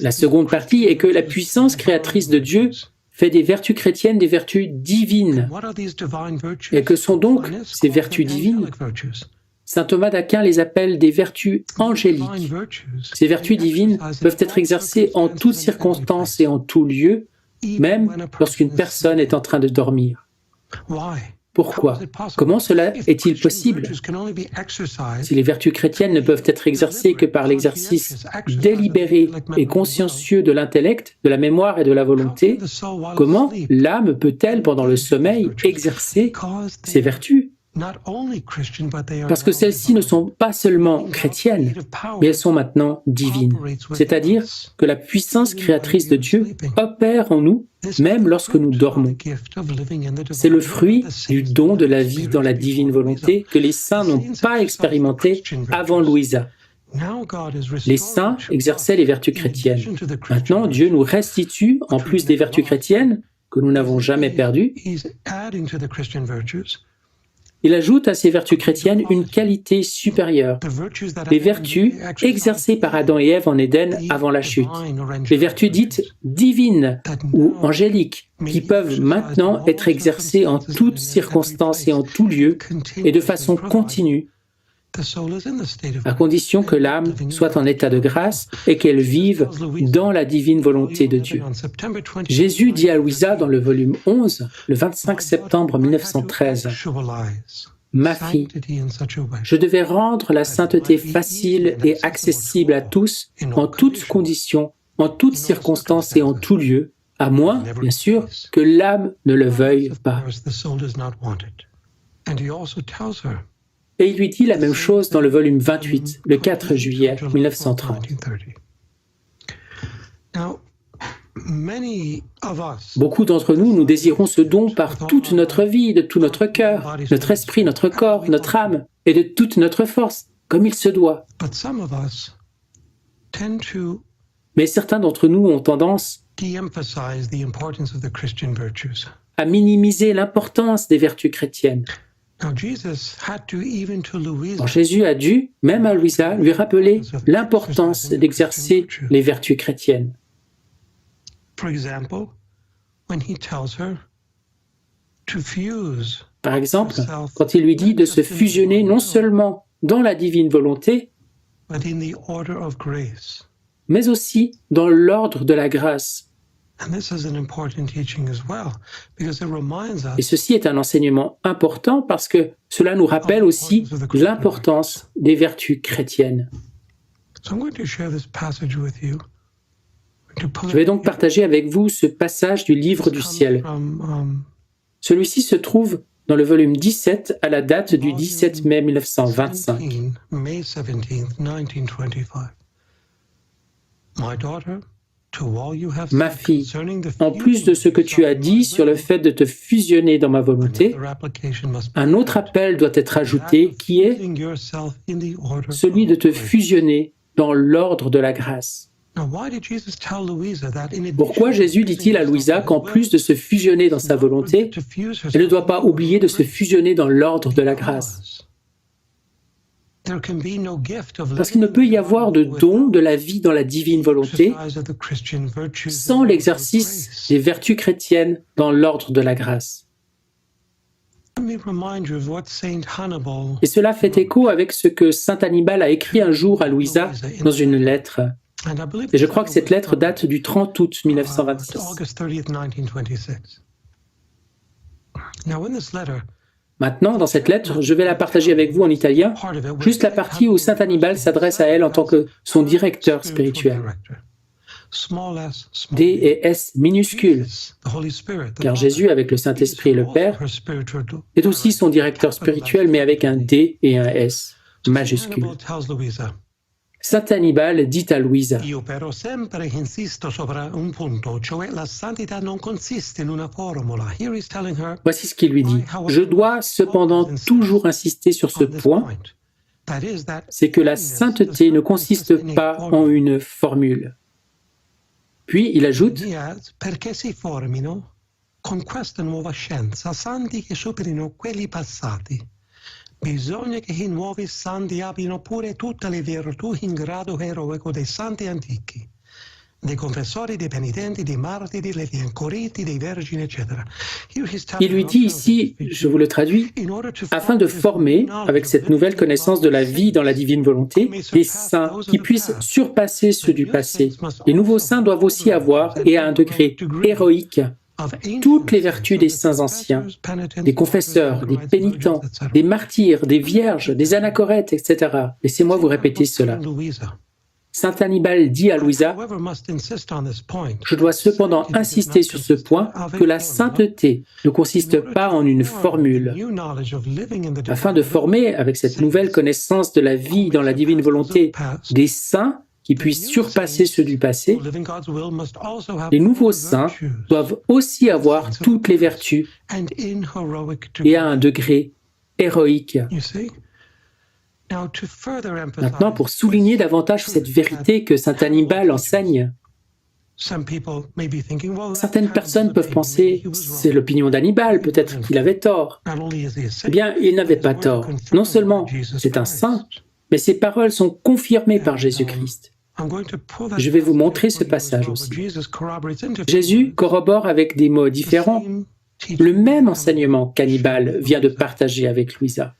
La seconde partie est que la puissance créatrice de Dieu fait des vertus chrétiennes des vertus divines. Et que sont donc ces vertus divines? Saint Thomas d'Aquin les appelle des vertus angéliques. Ces vertus divines peuvent être exercées en toutes circonstances et en tout lieu, même lorsqu'une personne est en train de dormir. Pourquoi? Comment cela est-il possible? Si les vertus chrétiennes ne peuvent être exercées que par l'exercice délibéré et consciencieux de l'intellect, de la mémoire et de la volonté, comment l'âme peut-elle, pendant le sommeil, exercer ces vertus? Parce que celles-ci ne sont pas seulement chrétiennes, mais elles sont maintenant divines. C'est-à-dire que la puissance créatrice de Dieu opère en nous, même lorsque nous dormons. C'est le fruit du don de la vie dans la divine volonté que les saints n'ont pas expérimenté avant Louisa. Les saints exerçaient les vertus chrétiennes. Maintenant, Dieu nous restitue, en plus des vertus chrétiennes, que nous n'avons jamais perdues, il ajoute à ces vertus chrétiennes une qualité supérieure, les vertus exercées par Adam et Ève en Éden avant la chute, les vertus dites divines ou angéliques, qui peuvent maintenant être exercées en toutes circonstances et en tout lieu et de façon continue, à condition que l'âme soit en état de grâce et qu'elle vive dans la divine volonté de Dieu. Jésus dit à Louisa dans le volume 11, le 25 septembre 1913, « Ma fille, je devais rendre la sainteté facile et accessible à tous, en toutes conditions, en toutes circonstances et en tout lieu, à moins, bien sûr, que l'âme ne le veuille pas. » Et il lui dit la même chose dans le volume 28, le 4 juillet 1930. Beaucoup d'entre nous, nous désirons ce don par toute notre vie, de tout notre cœur, notre esprit, notre corps, notre âme, et de toute notre force, comme il se doit. Mais certains d'entre nous ont tendance à minimiser l'importance des vertus chrétiennes. Alors Jésus a dû, même à Louisa, lui rappeler l'importance d'exercer les vertus chrétiennes. Par exemple, quand il lui dit de se fusionner non seulement dans la divine volonté, mais aussi dans l'ordre de la grâce. Et ceci est un enseignement important parce que cela nous rappelle aussi l'importance des vertus chrétiennes. Je vais donc partager avec vous ce passage du Livre du Ciel. Celui-ci se trouve dans le volume 17 à la date du 17 mai 1925. Ma fille, en plus de ce que tu as dit sur le fait de te fusionner dans ma volonté, un autre appel doit être ajouté qui est celui de te fusionner dans l'ordre de la grâce. Pourquoi Jésus dit-il à Louisa qu'en plus de se fusionner dans sa volonté, elle ne doit pas oublier de se fusionner dans l'ordre de la grâce? Parce qu'il ne peut y avoir de don de la vie dans la divine volonté sans l'exercice des vertus chrétiennes dans l'ordre de la grâce. Et cela fait écho avec ce que saint Hannibal a écrit un jour à Louisa dans une lettre. Et je crois que cette lettre date du 30 août 1926. Maintenant, dans cette lettre, je vais la partager avec vous en italien, juste la partie où saint Hannibal s'adresse à elle en tant que son directeur spirituel. D et S minuscules, car Jésus, avec le Saint-Esprit et le Père, est aussi son directeur spirituel, mais avec un D et un S majuscule. Saint Hannibal dit à Louisa: voici ce qu'il lui dit. Je dois cependant toujours insister sur ce point, c'est que la sainteté ne consiste pas en une formule. Puis il ajoute: bisogna che i nuovi santi abbiano pure tutte le virtù in grado eroico dei santi antichi, Il lui dit ici, je vous le traduis, afin de former, avec cette nouvelle connaissance de la vie dans la divine volonté, des saints qui puissent surpasser ceux du passé. Les nouveaux saints doivent aussi avoir, et à un degré héroïque, toutes les vertus des saints anciens, des confesseurs, des pénitents, des martyrs, des vierges, des anachorètes, etc. Laissez-moi vous répéter cela. Saint Hannibal dit à Louisa, « Je dois cependant insister sur ce point que la sainteté ne consiste pas en une formule. Afin de former, avec cette nouvelle connaissance de la vie dans la divine volonté, des saints qui puissent surpasser ceux du passé, les nouveaux saints doivent aussi avoir toutes les vertus et à un degré héroïque. » Maintenant, pour souligner davantage cette vérité que saint Hannibal enseigne, certaines personnes peuvent penser « c'est l'opinion d'Hannibal, peut-être qu'il avait tort ». Eh bien, il n'avait pas tort. Non seulement c'est un saint, mais ses paroles sont confirmées par Jésus-Christ. Je vais vous montrer ce passage aussi. Jésus corrobore avec des mots différents le même enseignement qu'Hannibal vient de partager avec Louisa.